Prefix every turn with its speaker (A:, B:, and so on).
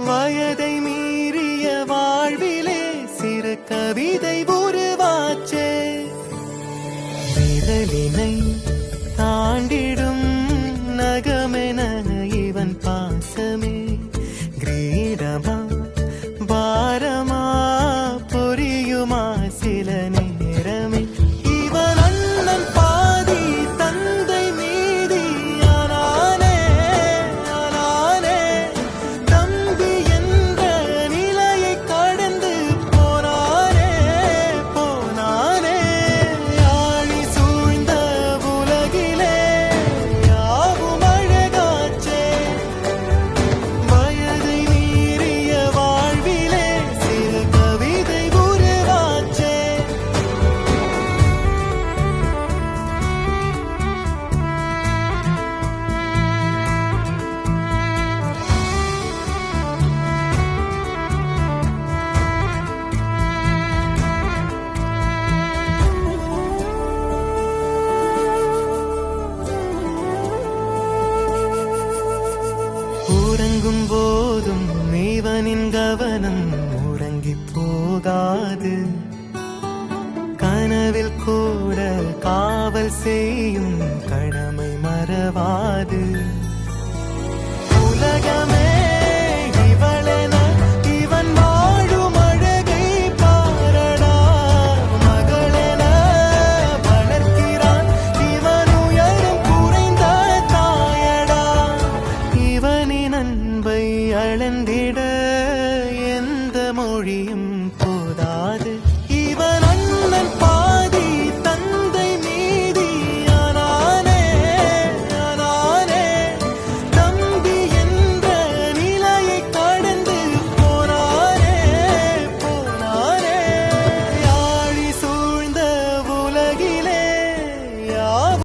A: வயதை மீறிய வாழ்விலே சிறு கவிதை உருவாச்சே. விரலினை தாண்டிடும் நகமென இவன் பாசமே கிரீடமா பாரமா பொரியுமா சில நேரமே. இவன் அண்ணன் பாதி தந்தை மீதி ஆனானே ஆனானே. தம்பி என்ற நிலையை கடந்து போனானே போனானே. ஆழி சூழ்ந்த உலகிலே யாவும் அழகாச்சே. வயதை மீறிய வாழ்விலே சிறு கவிதை உருவாச்சே. உறங்கும் போதும் இவனின் கவனம் உறங்கி போகாது. கனவில் கூட காவல் செய்யும் கடமை மறவாது. உலகமே இவளென இவன் வாழும் அழகை பாரடா. மகளென வளர்க்கிறான் இவன் உயரம் குறைந்த தாயடா. இவனின் அன்பை அளந்திட எந்த மொழியும்